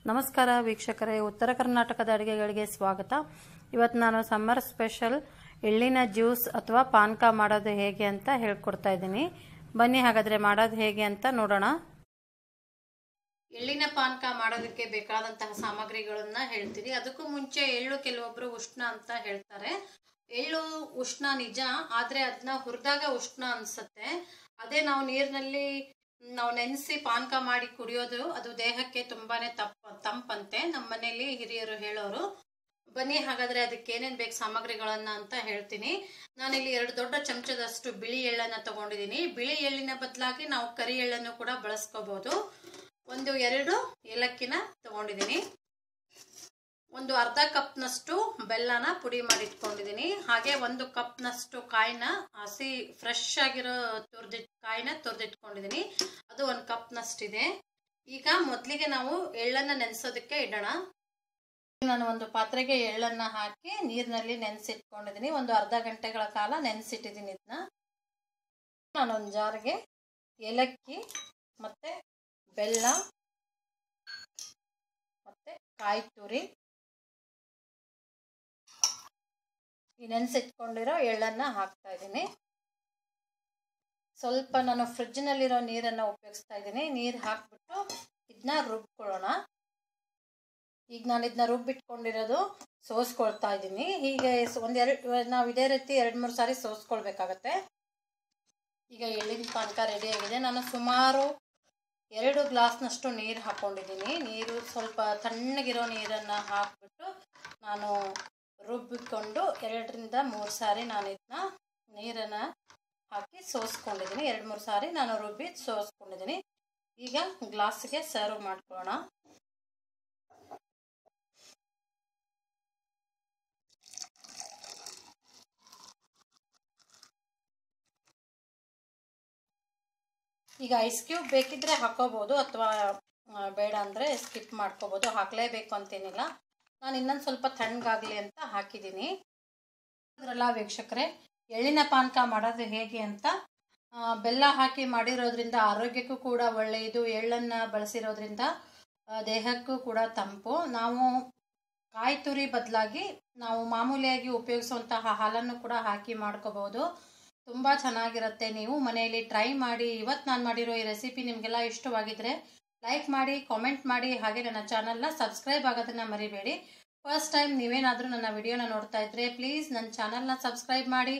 ನಮಸ್ಕಾರ ವೀಕ್ಷಕರೇ, ಉತ್ತರ ಕರ್ನಾಟಕದ ಅಡುಗೆಗಳಿಗೆ ಸ್ವಾಗತ. ಇವತ್ತು ನಾನು ಸಮ್ಮರ್ ಸ್ಪೆಷಲ್ ಎಳ್ಳಿನ ಜ್ಯೂಸ್ ಅಥವಾ ಪಾನಕ ಮಾಡೋದು ಹೇಗೆ ಅಂತ ಹೇಳ್ಕೊಡ್ತಾ ಇದ್ದೀನಿ. ಬನ್ನಿ ಹಾಗಾದರೆ ಮಾಡೋದು ಹೇಗೆ ಅಂತ ನೋಡೋಣ. ಎಳ್ಳಿನ ಪಾನಕ ಮಾಡೋದಕ್ಕೆ ಬೇಕಾದಂತಹ ಸಾಮಗ್ರಿಗಳನ್ನ ಹೇಳ್ತೀನಿ. ಅದಕ್ಕೂ ಮುಂಚೆ ಎಳ್ಳು ಕೆಲವೊಬ್ಬರು ಉಷ್ಣ ಅಂತ ಹೇಳ್ತಾರೆ. ಎಳ್ಳು ಉಷ್ಣ ನಿಜ, ಆದರೆ ಅದನ್ನ ಹುರಿದಾಗ ಉಷ್ಣ ಅನ್ಸುತ್ತೆ. ಅದೇ ನಾವು ನೀರಿನಲ್ಲಿ ನೆನೆಸಿ ಪಾನಕ ಮಾಡಿ ಕುಡಿಯೋದು ಅದು ದೇಹಕ್ಕೆ ತುಂಬಾನೇ ತಂಪಂತೆ ನಮ್ಮ ಮನೆಯಲ್ಲಿ ಹಿರಿಯರು ಹೇಳೋರು. ಬನ್ನಿ ಹಾಗಾದ್ರೆ ಅದಕ್ಕೆ ಏನೇನು ಬೇಕು ಸಾಮಗ್ರಿಗಳನ್ನ ಅಂತ ಹೇಳ್ತೀನಿ. ನಾನಿಲ್ಲಿ 2 ದೊಡ್ಡ ಚಮಚದಷ್ಟು ಬಿಳಿ ಎಳ್ಳನ್ನ ತಗೊಂಡಿದ್ದೀನಿ. ಬಿಳಿ ಎಳ್ಳಿನ ಬದಲಾಗಿ ನಾವು ಕರಿ ಎಳ್ಳನ್ನು ಕೂಡ ಬಳಸ್ಕೋಬಹುದು. 2 ಏಲಕ್ಕಿನ ತಗೊಂಡಿದ್ದೀನಿ. ಒಂದು ಅರ್ಧ ಕಪ್ನಷ್ಟು ಬೆಲ್ಲನ ಪುಡಿ ಮಾಡಿ ಇಟ್ಕೊಂಡಿದ್ದೀನಿ. ಹಾಗೆ 1 ಕಪ್ನಷ್ಟು ಕಾಯಿನ ಹಸಿ ಫ್ರೆಶ್ ಆಗಿರೋ ಕಾಯಿನ ತುರಿದಿಟ್ಕೊಂಡಿದ್ದೀನಿ. ಅದು 1 ಕಪ್ನಷ್ಟಿದೆ. ಈಗ ಮೊದಲಿಗೆ ನಾವು ಎಳ್ಳನ್ನ ನೆನೆಸೋದಕ್ಕೆ ಇಡೋಣ. ನಾನು ಒಂದು ಪಾತ್ರೆಗೆ ಎಳ್ಳನ್ನ ಹಾಕಿ ನೀರಿನಲ್ಲಿ ನೆನೆಸಿಟ್ಕೊಂಡಿದ್ದೀನಿ. ಒಂದು ಅರ್ಧ ಗಂಟೆಗಳ ಕಾಲ ನೆನೆಸಿಟ್ಟಿದ್ದೀನಿ. ಇದನ್ನ ನಾನೊಂದು ಜಾರ್ಗೆ ಏಲಕ್ಕಿ ಮತ್ತೆ ಬೆಲ್ಲ ಮತ್ತೆ ಕಾಯಿ ತುರಿ ಈ ನೆನೆಸಿಟ್ಕೊಂಡಿರೋ ಎಳ್ಳನ್ನ ಹಾಕ್ತಾ ಇದ್ದೀನಿ. ಸ್ವಲ್ಪ ನಾನು ಫ್ರಿಡ್ಜ್ನಲ್ಲಿರೋ ನೀರನ್ನು ಉಪಯೋಗಿಸ್ತಾ ಇದ್ದೀನಿ. ನೀರು ಹಾಕ್ಬಿಟ್ಟು ಇದನ್ನ ರುಬ್ಕೊಳ್ಳೋಣ. ಈಗ ನಾನು ಇದನ್ನ ರುಬ್ಬಿಟ್ಕೊಂಡಿರೋದು ಸೋಸ್ಕೊಳ್ತಾ ಇದ್ದೀನಿ. ಹೀಗೆ ನಾವು ಇದೇ ರೀತಿ 2-3 ಸಾರಿ ಸೋಸ್ಕೊಳ್ಬೇಕಾಗತ್ತೆ. ಈಗ ಎಳ್ಳಿನ ಪಾನಕ ರೆಡಿ ಆಗಿದೆ. ನಾನು ಸುಮಾರು 2 ಗ್ಲಾಸ್ನಷ್ಟು ನೀರು ಹಾಕ್ಕೊಂಡಿದ್ದೀನಿ. ನೀರು ಸ್ವಲ್ಪ ತಣ್ಣಗಿರೋ ನೀರನ್ನು ಹಾಕ್ಬಿಟ್ಟು ನಾನು ರುಬ್ಬಿಕೊಂಡು 2-3 ಸಾರಿ ನಾನು ಇದನ್ನ ನೀರನ್ನು ಹಾಕಿ ಸೋಸ್ಕೊಂಡಿದ್ದೀನಿ. 2-3 ಸಾರಿ ನಾನು ರುಬ್ಬಿ ಸೋಸ್ಕೊಂಡಿದ್ದೀನಿ. ಈಗ ಗ್ಲಾಸ್ಗೆ ಸರ್ವ್ ಮಾಡ್ಕೊಳ್ಳೋಣ. ಈಗ ಐಸ್ ಕ್ಯೂಬ್ ಬೇಕಿದ್ರೆ ಹಾಕೋಬಹುದು ಅಥವಾ ಬೇಡ ಅಂದರೆ ಸ್ಕಿಪ್ ಮಾಡ್ಕೋಬಹುದು. ಹಾಕಲೇಬೇಕು ಅಂತೇನಿಲ್ಲ. ನಾನು ಇನ್ನೊಂದು ಸ್ವಲ್ಪ ತಣ್ಣಗಾಗಲಿ ಅಂತ ಹಾಕಿದ್ದೀನಿ. ಅದರಲ್ಲ ವೀಕ್ಷಕರೇ, ಎಳ್ಳಿನ ಪಾನಕ ಮಾಡೋದು ಹೇಗೆ ಅಂತ. ಬೆಲ್ಲ ಹಾಕಿ ಮಾಡಿರೋದ್ರಿಂದ ಆರೋಗ್ಯಕ್ಕೂ ಕೂಡ ಒಳ್ಳೆಯದು. ಎಳ್ಳನ್ನು ಬಳಸಿರೋದ್ರಿಂದ ದೇಹಕ್ಕೂ ಕೂಡ ತಂಪು. ನಾವು ಕಾಯಿ ತುರಿ ಬದಲಾಗಿ ನಾವು ಮಾಮೂಲಿಯಾಗಿ ಉಪಯೋಗಿಸುವಂತಹ ಹಾಲನ್ನು ಕೂಡ ಹಾಕಿ ಮಾಡ್ಕೋಬಹುದು. ತುಂಬ ಚೆನ್ನಾಗಿರುತ್ತೆ. ನೀವು ಮನೆಯಲ್ಲಿ ಟ್ರೈ ಮಾಡಿ. ಇವತ್ತು ನಾನು ಮಾಡಿರೋ ಈ ರೆಸಿಪಿ ನಿಮಗೆಲ್ಲ ಇಷ್ಟವಾಗಿದ್ದರೆ ಲೈಕ್ ಮಾಡಿ, ಕಾಮೆಂಟ್ ಮಾಡಿ. ಹಾಗೆ ನನ್ನ ಚಾನಲ್ನ ಸಬ್ಸ್ಕ್ರೈಬ್ ಆಗೋದನ್ನು ಮರಿಬೇಡಿ. ಫಸ್ಟ್ ಟೈಮ್ ನೀವೇನಾದರೂ ನನ್ನ ವಿಡಿಯೋನ ನೋಡ್ತಾ ಇದ್ದರೆ ಪ್ಲೀಸ್ ನನ್ನ ಚಾನಲ್ನ ಸಬ್ಸ್ಕ್ರೈಬ್ ಮಾಡಿ.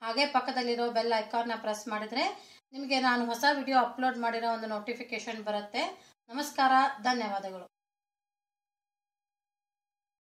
ಹಾಗೆ ಪಕ್ಕದಲ್ಲಿರೋ ಬೆಲ್ ಐಕಾನ್ನ ಪ್ರೆಸ್ ಮಾಡಿದರೆ ನಿಮಗೆ ನಾನು ಹೊಸ ವಿಡಿಯೋ ಅಪ್ಲೋಡ್ ಮಾಡಿರೋ ಒಂದು ನೋಟಿಫಿಕೇಶನ್ ಬರುತ್ತೆ. ನಮಸ್ಕಾರ, ಧನ್ಯವಾದಗಳು.